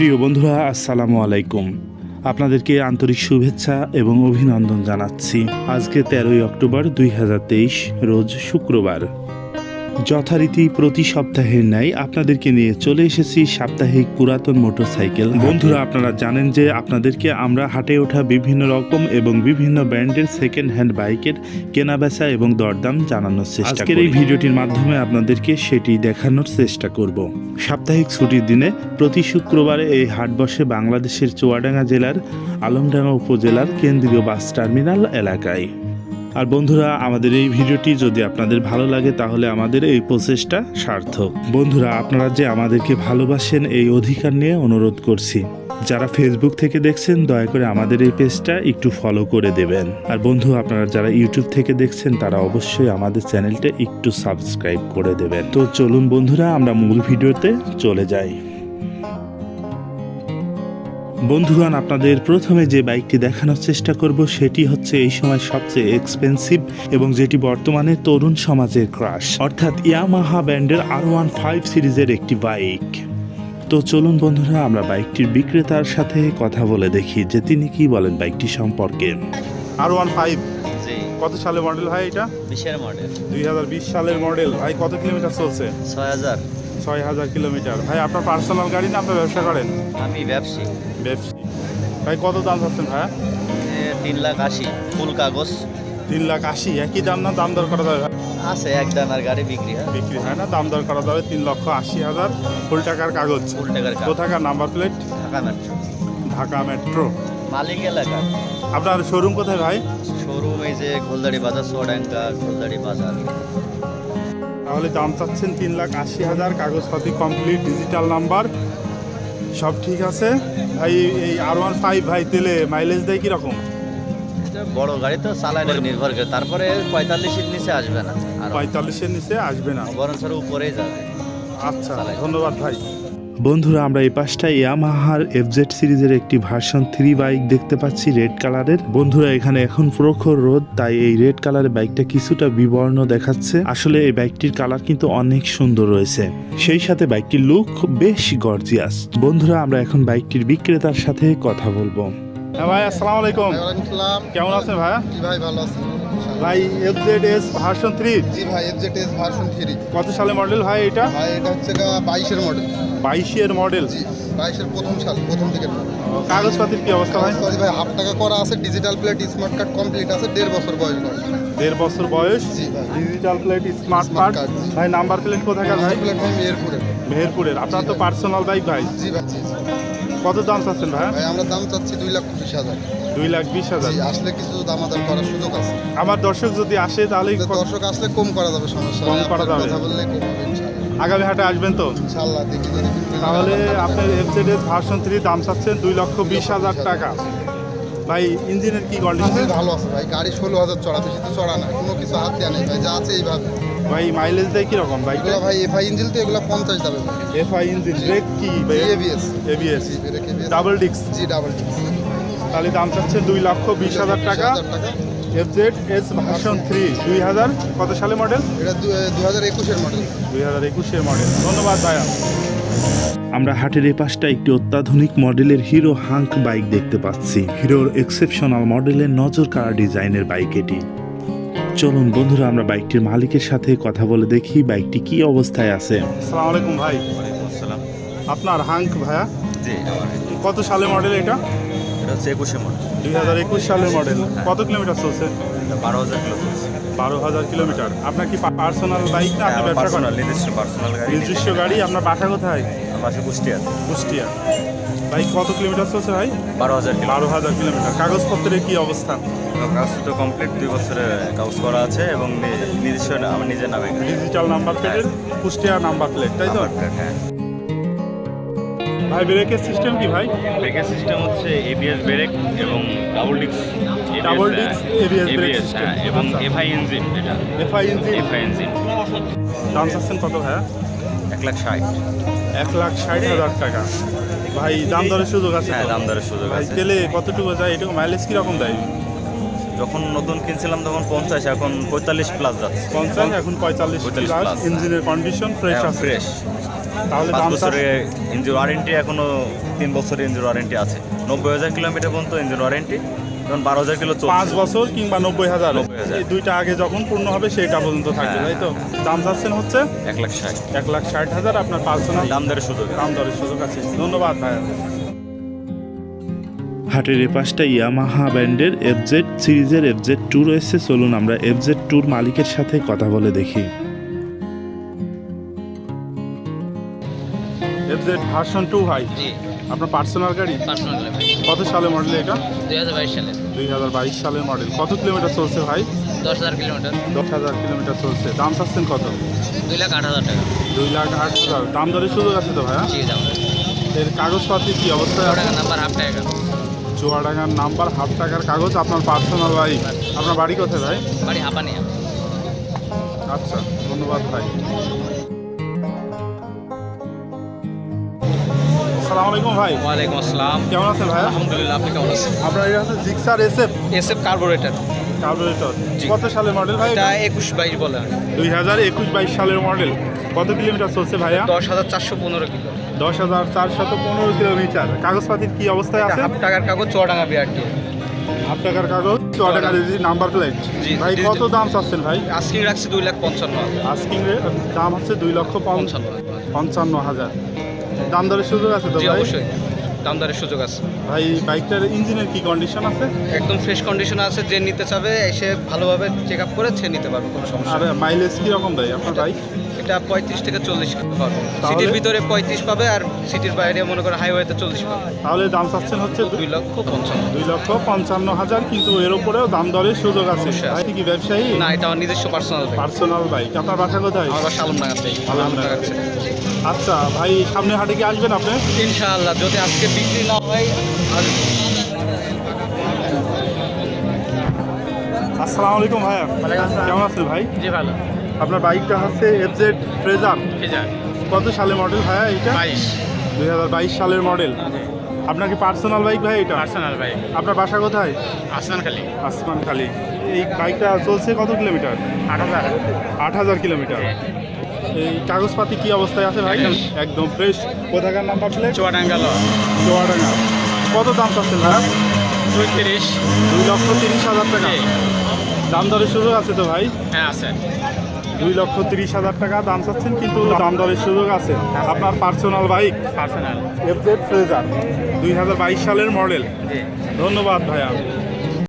প্রিয় বন্ধুরা, আসসালামু আলাইকুম। আপনাদেরকে আন্তরিক শুভেচ্ছা এবং অভিনন্দন জানাচ্ছি। আজকে 13ই অক্টোবর 2023, রোজ শুক্রবার। যথারীতি প্রতি সপ্তাহের ন্যায় আপনাদেরকে নিয়ে চলে এসেছি সাপ্তাহিক পুরাতন মোটরসাইকেল। বন্ধুরা, আপনারা জানেন যে আপনাদেরকে আমরা হাটে ওঠা বিভিন্ন রকম এবং বিভিন্ন ব্র্যান্ডের সেকেন্ড হ্যান্ড বাইকের কেনাবেচা এবং দরদাম জানানোর চেষ্টা করি। এই ভিডিওটির মাধ্যমে আপনাদেরকে সেটি দেখানোর চেষ্টা করব। সাপ্তাহিক ছুটির দিনে প্রতি শুক্রবারে এই হাট বসে বাংলাদেশের চুয়াডাঙ্গা জেলার আলমডাঙ্গা উপজেলার কেন্দ্রীয় বাস টার্মিনাল এলাকায়। আর বন্ধুরা, আমাদের এই ভিডিওটি যদি আপনাদের ভালো লাগে তাহলে আমাদের এই প্রচেষ্টা সার্থক। বন্ধুরা, আপনারা যে আমাদেরকে ভালোবাসেন এই অধিকার নিয়ে অনুরোধ করছি। যারা ফেসবুক থেকে দেখছেন দয়া করে আমাদের এই পেজটা একটু ফলো করে দেবেন। আর বন্ধু, আপনারা যারা ইউটিউব থেকে দেখছেন তারা অবশ্যই আমাদের চ্যানেলটা একটু সাবস্ক্রাইব করে দেবেন। তো চলুন বন্ধুরা, আমরা মূল ভিডিওতে চলে যাই। বন্ধুগণ, আপনাদের প্রথমে যে বাইকটি দেখানোর চেষ্টা করব সেটি হচ্ছে এই সময় সবচেয়ে এক্সপেন্সিভ এবং যেটি বর্তমানে তরুণ সমাজের ক্রাশ, অর্থাৎ ইয়ামাহা ব্র্যান্ডের R15 সিরিজের একটি বাইক। তো চলুন বন্ধুরা, আমরা বাইকটির বিক্রেতার সাথে কথা বলে দেখি যে তিনি কি বলেন বাইকটি সম্পর্কে। R15 কত সালের মডেল ভাই? এটা 20 মডেল, 2020 সালের মডেল। ভাই কত কিলোমিটার চলছে? 6000 কিলোমিটার। ভাই আপনার পার্সোনাল গাড়ি না আপনার ব্যবসা করেন? আমি ব্যবসায়ী। ভাই কত দাম চাচ্ছেন ভাই? 3,80,000 ফুল কাগজ। 3,80,000 একই দাম না দাম দর করা যাবে? আছে এক দানার গাড়ি বিক্রি হয় না, দাম দর করা যাবে 3,80,000 ফুল টাকার কাগজ। কোথাকার নাম্বার প্লেট? ঢাকা মেট্রো। মালিক এলাকা। আপনার শোরুম কোথায় ভাই? শোরুম এই যে গোলদাড়ি বাজার, চুয়াডাঙ্গা গোলদাড়ি বাজার। তাহলে দাম চাচ্ছেন 3,80,000, কাগজপাতি কমপ্লিট, ডিজিটাল নাম্বার সব ঠিক আছে। ভাই এই R15 ভাই তেলে মাইলেজ দেয় কিরকম? বড় গাড়ি তো চালানো নির্ভর করে, তারপরে 45-এর নিচে আসবে না। 45-এর নিচে আসবে না, বরঞ্চ উপরেই যাবে। আচ্ছা, ধন্যবাদ ভাই। বন্ধুরা, আমরা এই পাশটায় ইয়ামাহার FZ সিরিজের একটি ভার্সন 3 বাইক দেখতে পাচ্ছি রেড কালারের। বন্ধুরা, এখানে এখন প্রখর রোদ, তাই এই রেড কালারের বাইকটা কিছুটা বিবর্ণ দেখাচ্ছে। আসলে এই বাইকটির কালার কিন্তু অনেক সুন্দর রয়েছে, সেই সাথে বাইকটির লুক বেশ গর্জিয়াস। বন্ধুরা, আমরা এখন বাইকটির বিক্রেতার সাথে কথা বলবো। হ্যাঁ ভাই, আসসালামু আলাইকুম। কেমন আছেন ভাই? জি ভাই, ভালো আছি ভাই। FZS version 3? জি ভাই, FZS ভার্সন 3। কত সালে মডেল ভাই এটা? ভাই এটা হচ্ছে 22-এর মডেল। 22-এর মডেল? জি, 22-এর প্রথম সাল, প্রথম দিকের মডেল। কাগজপাতির কি অবস্থা ভাই? ভাই হাফ টাকা করা আছে, digital plate, smart card complete আছে, 1.5 বছর বয়স। 1.5 বছর বয়স। জি ভাই, ডিজিটাল প্লেট, স্মার্ট কার্ড। ভাই নাম্বার প্লেট কোথাকার ভাই? প্লেট ভাই মেহেরপুরের। আপনার তো পার্সোনাল বাইক ভাই? জি ভাই। জি কত দাম চাচ্ছেন ভাই? ভাই আমরা দাম চাচ্ছি 2,20,000। 2,20,000? আসলে কিছু দামাদার করার সুযোগ আছে। আমার দর্শক যদি আসে তাহলে? দর্শক আসলে কম করা যাবে, সমস্যা কম করা যাবে, কথা বললে কম হবে ইনশাআল্লাহ। আগামী হাটে আসবেন তো ইনশাআল্লাহ, দেখি যদি তাহলে। আপনার FZS ভার্সন 3 দাম চাচ্ছেন 2,20,000 টাকা। ভাই ইঞ্জিনের কি কন্ডিশন? ভালো আছে ভাই, গাড়ি 16,000 চড়া, বেশি তো চড়া না, কোনো কিছু হাত দেওয়া নেই ভাই, যা আছে এইভাবে। ভাই মাইলেজ দেয় কিরকম বাইক? ভাই FI ইঞ্জিন তো, এগুলো 50 যাবে ভাই। FI engine. ব্রেক কি ভাই? ABS। Double disc? জি, ডাবল ডিস্ক। তাহলে দাম চাচ্ছেন 2,20,000 টাকা। FZS ভার্সন 3 2000 কত সালে মডেল? এটা 2021-এর মডেল। 2021-এর মডেল। ধন্যবাদ ভাইয়া। আমরা হাটের এই পাশটা একটি অত্যাধুনিক মডেলের হিরো হাঙ্ক বাইক দেখতে পাচ্ছি। হিরোর এক্সেপশনাল মডেলের নজর কাড়া ডিজাইনের বাইক এটি। চলুন বন্ধুরা, আমরা বাইকটির মালিকের সাথে কথা বলে দেখি বাইকটি কি অবস্থায় আছে। আসসালামু আলাইকুম ভাই। ওয়ালাইকুম আসসালাম। আপনার হাঙ্ক ভাইয়া? জি, কত সালে মডেল এটা? এটা হচ্ছে 21 মডেল। 2021 সালের মডেল। কত কিলোমিটার চলছে? 12,000 কিলো চলছে। 12,000 কিলোমিটার। আপনার কি পার্সোনাল বাইক না আপনি ব্যবসা করেন? নিজস্ব পার্সোনাল গাড়ি। নিজস্ব গাড়ি। আপনার বাসা কোথায়? পাশে কুষ্টিয়া। বাইক কত কিলোমিটার চলছে ভাই? 12,000 কিলোমিটার। কাগজপত্রের কি অবস্থা? কাগজ তো কমপ্লিট, 2 বছরের কাগজ করা আছে এবং নিজস্ব আমার নিজের নামে ডিজিটাল নাম্বার প্লেটের, কুষ্টিয়া নাম্বার প্লেট, তাই তো? হ্যাঁ। ভাই ব্রেকের সিস্টেম কি ভাই? ব্রেকের সিস্টেম হচ্ছে ABS ব্রেক এবং double disc ABS brake system এবং FI ইঞ্জিন। এটা FI ইঞ্জিন। দাম চাচ্ছেন কত ভাইয়া? 1,60,000। 1,60,000 টাকা। ভাই দাম দরের সুযোগ আছে? হ্যাঁ, দাম দরের সুযোগ ভাই আছে। তেলে কতটুকু যায়? এটুকু মাইলেজ কিরকম দেয়? যখন নতুন কিনছিলাম তখন 50, এখন 45 প্লাস যাচ্ছে। 50, এখন 45 প্লাস। ইঞ্জিনের কন্ডিশন ফ্রেশ আছে? ফ্রেশ। তাহলে 5 দাম বছরের ইঞ্জিন ওয়ারেন্টি, এখনো 3 বছরের ইঞ্জিন ওয়ারেন্টি আছে। 90,000 কিলোমিটার পর্যন্ত ইঞ্জিন ওয়ারেন্টি, এখন 12,000 কিলো 5 চলছে। বছর কিংবা 90,000, 90,000 এই দুইটা আগে যখন পূর্ণ হবে সেটা পর্যন্ত থাকবে, হ্যাঁ, তাই তো? দাম চাচ্ছেন হচ্ছে 1,60,000 1,60,000, আপনার পার্সোনাল দাম দরের সুযোগ আছে। দাম দরের সুযোগ আছে। ধন্যবাদ ভাইয়া। হাটের এপাশটা ইয়ামাহা ব্র্যান্ডের FZ সিরিজের FZ2 রয়েছে। চলুন আমরা FZ2 মালিকের সাথে কথা বলে দেখি। FZ ভার্সন 2 ভাই, জি আপনার পার্সোনাল গাড়ি? পার্সোনাল ভাই কত সালের মডেল এটা? 2022 সালে 2022 সালের মডেল। কত কিলোমিটার চলছে ভাই? 10,000 কিলোমিটার 10,000 কিলোমিটার চলছে। দাম চাচ্ছেন কত? 2,08,000 টাকা 2,08,000। দাম দরের সুযোগ আছে তো ভাইয়া? জি দাম এর কাগজপাতি কি অবস্থায় আছে? টাকা নাম্বার হাফ টাকা চুয়াডাঙ্গার নাম্বার, হাফ টাকার কাগজ, আপনার পার্সোনাল বাইক। আপনার বাড়ি কোথায় ভাই? বাড়ি হাঁপানিয়া। আচ্ছা, ধন্যবাদ ভাই। আসসালামু আলাইকুম ভাই, ওয়ালাইকুম আসসালাম, কেমন আছেন ভাইয়া? আলহামদুলিল্লাহ, আপনি কেমন আছেন? আপনার এটা হচ্ছে Gixxer SF SF carburettor, carburettor. জি। কত সালের মডেল ভাই? এটা 21-22 বলে 2021-22 সালের মডেল। কত কিলোমিটার চলছে ভাইয়া? 10,415 কিলো 10,415 কিলোমিটার। কাগজপাতির কি অবস্থায় আছে? হাফ টাকার কাগজ, চুয়াডাঙ্গা বিআরটি। হাফ টাকার কাগজ, চুয়াডাঙ্গা নাম্বার প্লেট। জি, ভাই জি, কত জি। দাম চাচ্ছেন ভাই? আস্কিং রাখছে 2,55,000 আস্কিং দাম হচ্ছে 2,55,000। দাম দরের সুযোগ আছে তো জি ভাই? অবশ্যই দাম দরের সুযোগ আছে। ভাই বাইকটার ইঞ্জিনের কি কন্ডিশন আছে? একদম ফ্রেশ কন্ডিশন আছে, যে নিতে চাবে এসে ভালোভাবে চেক আপ করে নিতে পারবে, কোনো সমস্যা আর নেই। মাইলেজ কিরকম দেয় আপনার বাইক? এটা 35 থেকে 40 পাবে। তাহলে? সিটির ভিতরে 35 পাবে, আর সিটির বাইরে মনে করো হাইওয়েতে 40 পাবে। তাহলে দাম চাচ্ছেন হচ্ছে 2,55,000। 2,55,000, কিন্তু এর উপরেও দাম দরের সুযোগ আছে। অবশ্যই আছে। ভাই কি ব্যবসায়ী? না, এটা আমার নিজস্ব পার্সোনাল বাইক। Personal bike. আপনার বাসা কোথায়? আমার বাসা আলমডাঙ্গার থেকে। আলমডাঙ্গা। আচ্ছা ভাই, সামনে হাটে কি আসবেন আপনি? ইনশাআল্লাহ, যদি আজকে বিক্রি না হয় আসবো। আসসালামু আলাইকুম ভাইয়া, কেমন আছেন ভাই? জি ভালো। আপনার বাইকটা হচ্ছে FZ ফ্রেজার। কত সালের মডেল ভাইয়া এটা? 2022 সালের মডেল। আপনার কি পার্সোনাল বাইক ভাই এটা? পার্সোনাল বাইক, আপনার বাসা কোথায়? আসমানখালী। আসমানখালী। এই বাইকটা চলছে কত কিলোমিটার? 8,000 কিলোমিটার। এই কাগজপাতি কি অবস্থায় আছে ভাই? একদম ফ্রেশ। কোথাকার নাম্বার প্লেট? চুয়াডাঙ্গা চুয়াডাঙ্গা। কত দাম চাচ্ছেন ভাই? 2,30,000। 2,30,000 টাকা। দাম দরের সুযোগ আছে তো ভাই? হ্যাঁ আছে। 2,30,000 টাকা দাম চাচ্ছেন, কিন্তু দাম দরের সুযোগ আছে। আপনার personal bike personal. FZ Fazer, 2022 সালের মডেল। জি। ধন্যবাদ ভাইয়া।